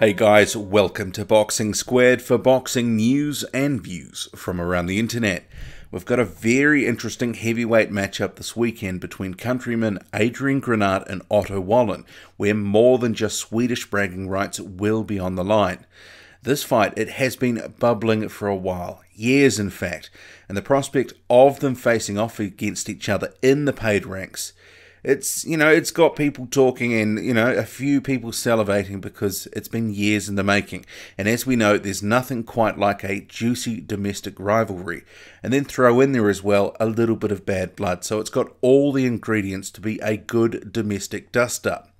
Hey guys, welcome to Boxing Squared for boxing news and views from around the internet. We've got a very interesting heavyweight matchup this weekend between countrymen Adrian Granat and Otto Wallin, where more than just Swedish bragging rights will be on the line. This fight, it has been bubbling for a while, years in fact, and the prospect of them facing off against each other in the paid ranks, it's got people talking and, a few people salivating because it's been years in the making. And as we know, there's nothing quite like a juicy domestic rivalry. And then throw in there as well a little bit of bad blood. So it's got all the ingredients to be a good domestic dust-up.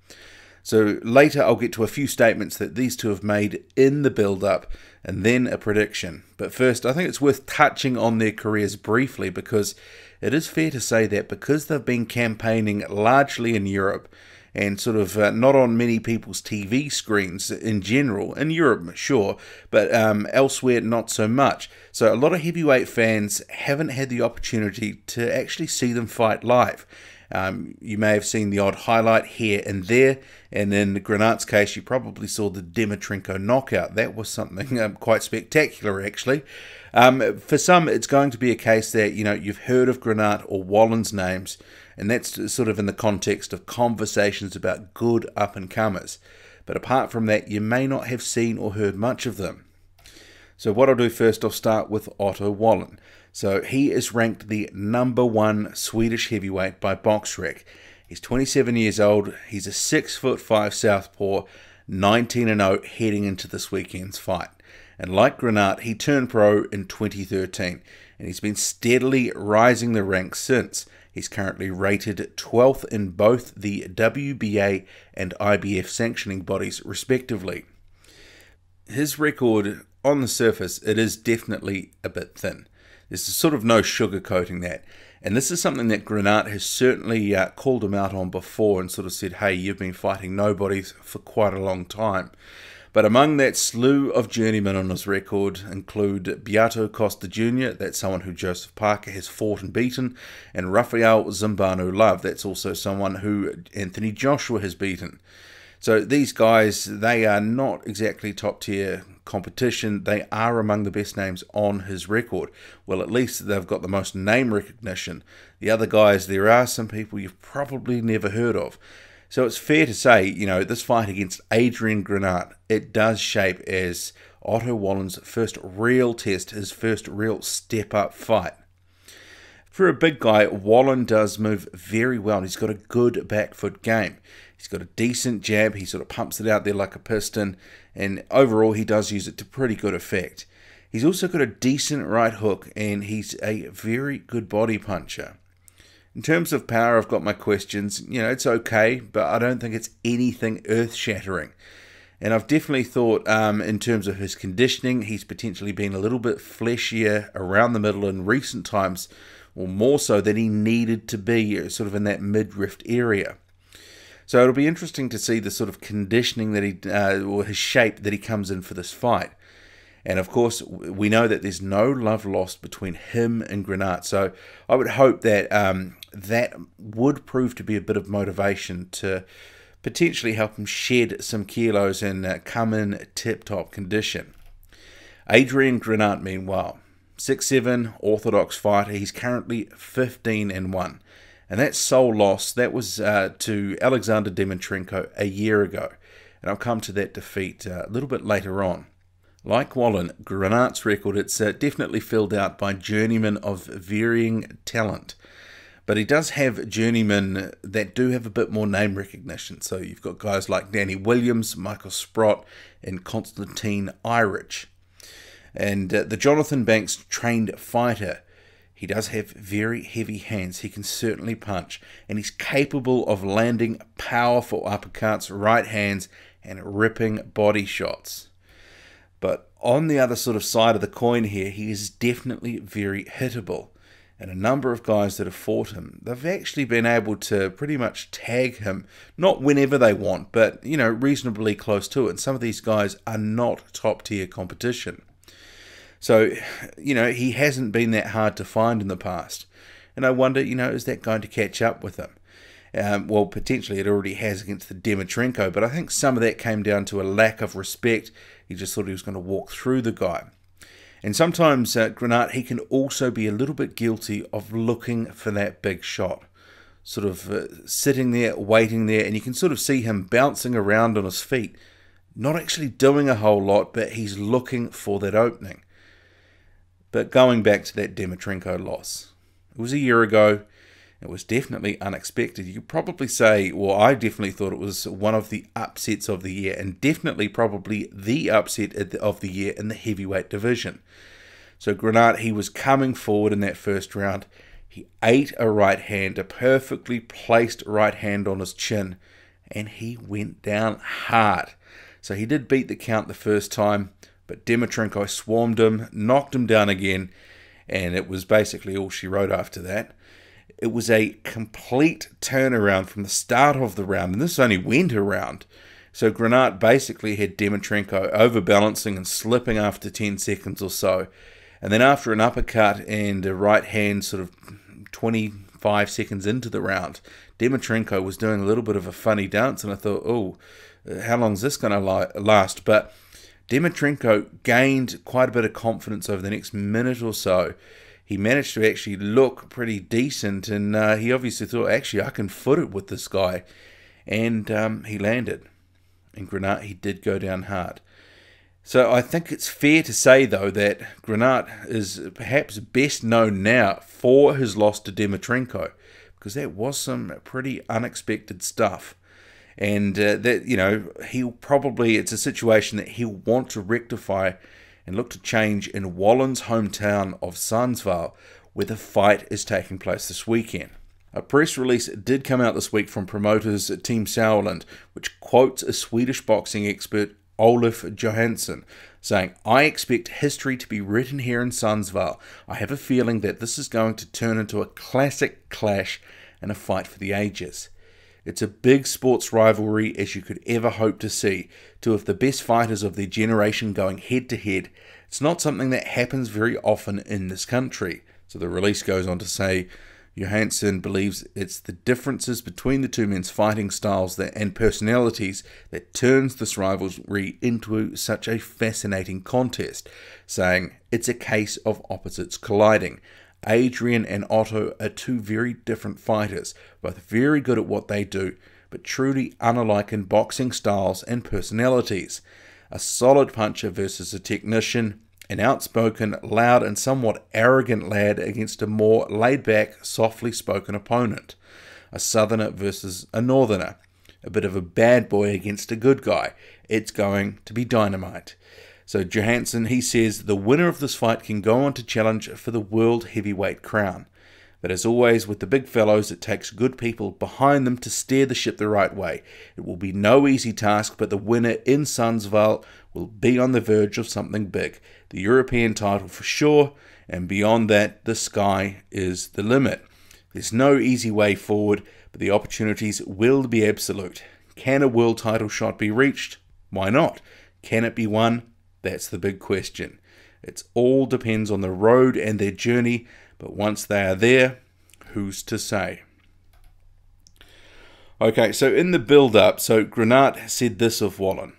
So later I'll get to a few statements that these two have made in the build-up and then a prediction. But first, I think it's worth touching on their careers briefly because it is fair to say that because they've been campaigning largely in Europe and sort of not on many people's TV screens in general, in Europe sure, but elsewhere not so much. So a lot of heavyweight fans haven't had the opportunity to actually see them fight live. You may have seen the odd highlight here and there, and in Granat's case you probably saw the Dimitrenko knockout. That was something quite spectacular actually. For some it's going to be a case that you've heard of Granat or Wallin's names, and that's sort of in the context of conversations about good up-and-comers. But apart from that, you may not have seen or heard much of them. So what I'll do first, I'll start with Otto Wallin. So he is ranked the #1 Swedish heavyweight by BoxRec. He's 27 years old. He's a 6'5" southpaw, 19-0 heading into this weekend's fight. And like Granat, he turned pro in 2013, and he's been steadily rising the ranks since. He's currently rated 12th in both the WBA and IBF sanctioning bodies, respectively. His record, on the surface, it is definitely a bit thin. There's sort of no sugarcoating that. And this is something that Granat has certainly called him out on before and sort of said, hey, you've been fighting nobodies for quite a long time. But among that slew of journeymen on his record include Beato Costa Jr., that's someone who Joseph Parker has fought and beaten, and Rafael Zimbano Love, that's also someone who Anthony Joshua has beaten. So these guys, they are not exactly top-tier competition. They are among the best names on his record. Well, at least they've got the most name recognition. The other guys, there are some people you've probably never heard of. So it's fair to say, this fight against Adrian Granat, it does shape as Otto Wallin's first real test, his first real step-up fight. For a big guy, Wallin does move very well. He's got a good back foot game. He's got a decent jab. He sort of pumps it out there like a piston. And overall, he does use it to pretty good effect. He's also got a decent right hook, and he's a very good body puncher. In terms of power, I've got my questions. It's okay, but I don't think it's anything earth-shattering. And I've definitely thought, in terms of his conditioning, he's potentially been a little bit fleshier around the middle in recent times, or more so than he needed to be, sort of in that midriff area. So it'll be interesting to see the sort of conditioning that or his shape that he comes in for this fight. And of course, we know that there's no love lost between him and Granat. So I would hope that that would prove to be a bit of motivation to potentially help him shed some kilos and come in tip-top condition. Adrian Granat, meanwhile, 6'7", orthodox fighter. He's currently 15-1. And that sole loss, that was to Alexander Dimitrenko a year ago. And I'll come to that defeat a little bit later on. Like Wallin, Granat's record, it's definitely filled out by journeymen of varying talent. But he does have journeymen that do have a bit more name recognition. So you've got guys like Danny Williams, Michael Sprott, and Konstantin Iric. And the Jonathan Banks trained fighter, he does have very heavy hands. He can certainly punch, and he's capable of landing powerful uppercuts, right hands, and ripping body shots. But on the other sort of side of the coin here, he is definitely very hittable. And a number of guys that have fought him, they've actually been able to pretty much tag him, not whenever they want, but, reasonably close to it. And some of these guys are not top-tier competition. So, he hasn't been that hard to find in the past. And I wonder, is that going to catch up with him? Well, potentially it already has against the Dimitrenko, but I think some of that came down to a lack of respect. He just thought he was going to walk through the guy. And sometimes Granat, he can also be a little bit guilty of looking for that big shot. Sort of sitting there, waiting there, and you can sort of see him bouncing around on his feet. Not actually doing a whole lot, but he's looking for that opening. But going back to that Dimitrenko loss. It was a year ago. It was definitely unexpected. You could probably say, well, I definitely thought it was one of the upsets of the year, and definitely probably the upset of the year in the heavyweight division. So Granat, he was coming forward in that first round. He ate a right hand, a perfectly placed right hand on his chin, and he went down hard. So he did beat the count the first time, but Dimitrenko swarmed him, knocked him down again, and it was basically all she wrote after that. It was a complete turnaround from the start of the round, and this only went a round. So Granat basically had Dimitrenko overbalancing and slipping after 10 seconds or so. And then after an uppercut and a right hand sort of 25 seconds into the round, Dimitrenko was doing a little bit of a funny dance, and I thought, oh, how long is this going to last? But Dimitrenko gained quite a bit of confidence over the next minute or so. He managed to actually look pretty decent, and he obviously thought, actually, I can foot it with this guy. And he landed. And Granat, he did go down hard. So I think it's fair to say, though, that Granat is perhaps best known now for his loss to Dimitrenko, because that was some pretty unexpected stuff. And that, you know, it's a situation that he'll want to rectify and look to change in Wallin's hometown of Sundsvall, where the fight is taking place this weekend. A press release did come out this week from promoters at Team Sauerland, which quotes a Swedish boxing expert, Olof Johansson, saying, "I expect history to be written here in Sundsvall. I have a feeling that this is going to turn into a classic clash and a fight for the ages. It's a big sports rivalry as you could ever hope to see, two of the best fighters of their generation going head to head. It's not something that happens very often in this country." So the release goes on to say, Johansson believes it's the differences between the two men's fighting styles and personalities that turns this rivalry into such a fascinating contest, saying it's a case of opposites colliding. Adrian and Otto are two very different fighters, both very good at what they do, but truly unalike in boxing styles and personalities. A solid puncher versus a technician, an outspoken, loud and somewhat arrogant lad against a more laid-back, softly spoken opponent. A southerner versus a northerner. A bit of a bad boy against a good guy. It's going to be dynamite. So Johansson, he says, the winner of this fight can go on to challenge for the world heavyweight crown. But as always with the big fellows, it takes good people behind them to steer the ship the right way. It will be no easy task, but the winner in Sundsvall will be on the verge of something big. The European title for sure, and beyond that, the sky is the limit. There's no easy way forward, but the opportunities will be absolute. Can a world title shot be reached? Why not? Can it be won? That's the big question. It all depends on the road and their journey, but once they are there, who's to say? Okay, so in the build-up, Granat said this of Wallin.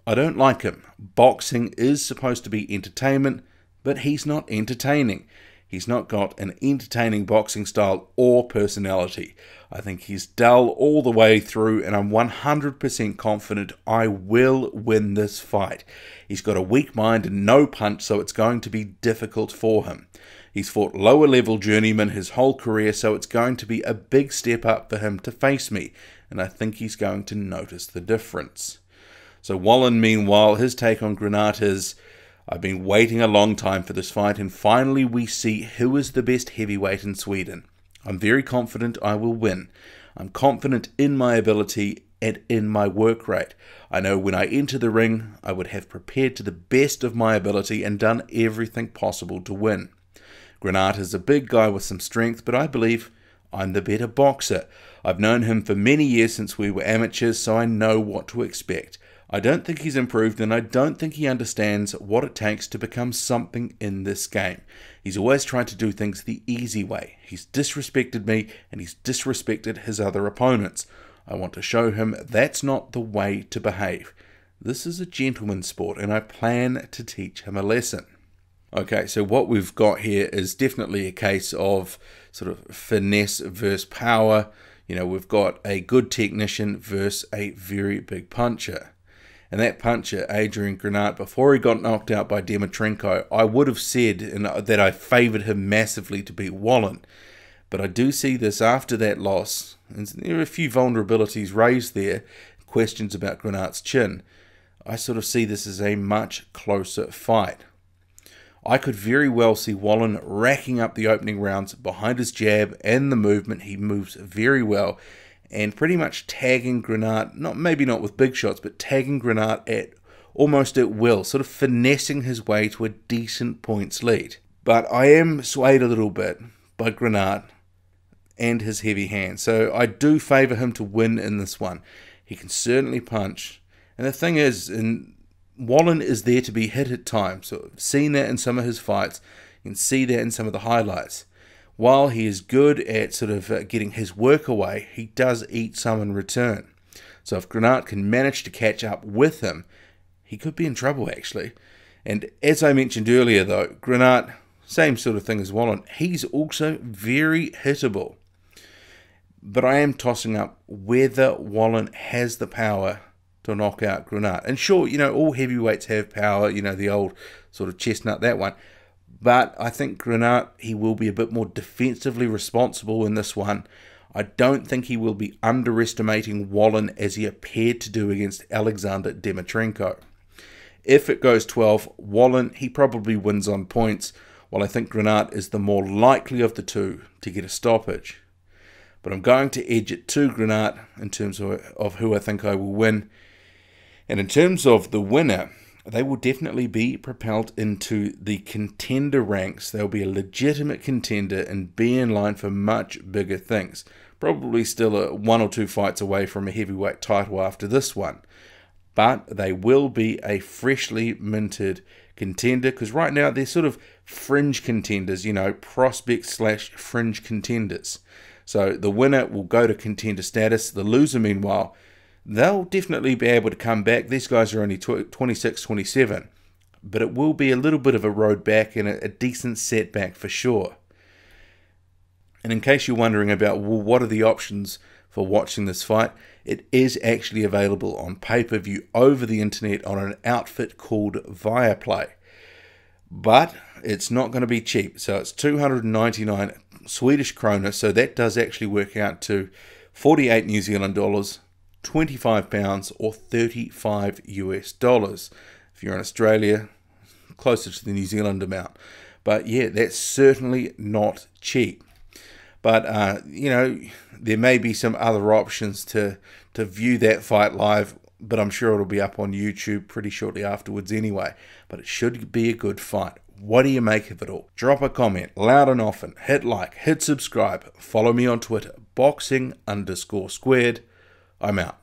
"I don't like him. Boxing is supposed to be entertainment, but he's not entertaining. He's not got an entertaining boxing style or personality. I think he's dull all the way through, and I'm 100% confident I will win this fight. He's got a weak mind and no punch, so it's going to be difficult for him. He's fought lower-level journeymen his whole career, so it's going to be a big step up for him to face me, and I think he's going to notice the difference." So Wallin, meanwhile, his take on Granat is, "I've been waiting a long time for this fight, and finally we see who is the best heavyweight in Sweden. I'm very confident I will win. I'm confident in my ability and in my work rate. I know when I enter the ring, I would have prepared to the best of my ability and done everything possible to win. Granat is a big guy with some strength, but I believe I'm the better boxer. I've known him for many years since we were amateurs, so I know what to expect. I don't think he's improved, and I don't think he understands what it takes to become something in this game. He's always trying to do things the easy way. He's disrespected me, and he's disrespected his other opponents. I want to show him that's not the way to behave. This is a gentleman's sport, and I plan to teach him a lesson. Okay, so what we've got here is definitely a case of sort of finesse versus power. You know, we've got a good technician versus a very big puncher. And that puncher, Adrian Granat, before he got knocked out by Dimitrenko, I would have said that I favoured him massively to beat Wallin. But I do see this after that loss, and there are a few vulnerabilities raised there, questions about Granat's chin. I sort of see this as a much closer fight. I could very well see Wallin racking up the opening rounds behind his jab and the movement. He moves very well, and pretty much tagging Granat, maybe not with big shots, but tagging Granat almost at will, sort of finessing his way to a decent points lead. But I am swayed a little bit by Granat and his heavy hand, so I do favour him to win in this one. He can certainly punch, and the thing is, Wallin is there to be hit at times. So I've seen that in some of his fights. You can see that in some of the highlights. While he is good at sort of getting his work away, he does eat some in return. So if Granat can manage to catch up with him, he could be in trouble actually. And as I mentioned earlier though, Granat, same sort of thing as Wallin, he's also very hittable. But I am tossing up whether Wallin has the power to knock out Granat. And sure, you know, all heavyweights have power, you know, the old sort of chestnut, that one. But I think Granat, he will be a bit more defensively responsible in this one. I don't think he will be underestimating Wallin as he appeared to do against Alexander Dimitrenko. If it goes 12, Wallin, he probably wins on points, while I think Granat is the more likely of the two to get a stoppage. But I'm going to edge it to Granat in terms of who I think I will win. And in terms of the winner, they will definitely be propelled into the contender ranks. They'll be a legitimate contender and be in line for much bigger things. Probably still one or two fights away from a heavyweight title after this one. But they will be a freshly minted contender, because right now they're sort of fringe contenders, you know, prospects / fringe contenders. So the winner will go to contender status. The loser, meanwhile, they'll definitely be able to come back. These guys are only 26, 27. But it will be a little bit of a road back and a decent setback for sure. And in case you're wondering about, well, what are the options for watching this fight, it is actually available on pay-per-view over the internet on an outfit called Viaplay. But it's not going to be cheap. So it's 299 Swedish krona. So that does actually work out to 48 New Zealand dollars. £25 or $35 US. If you're in Australia, closer to the New Zealand amount. But yeah, that's certainly not cheap. But you know, there may be some other options to view that fight live, but I'm sure it'll be up on YouTube pretty shortly afterwards anyway. But it should be a good fight. What do you make of it all? Drop a comment loud and often, hit like, hit subscribe, follow me on Twitter, boxing_squared. I'm out.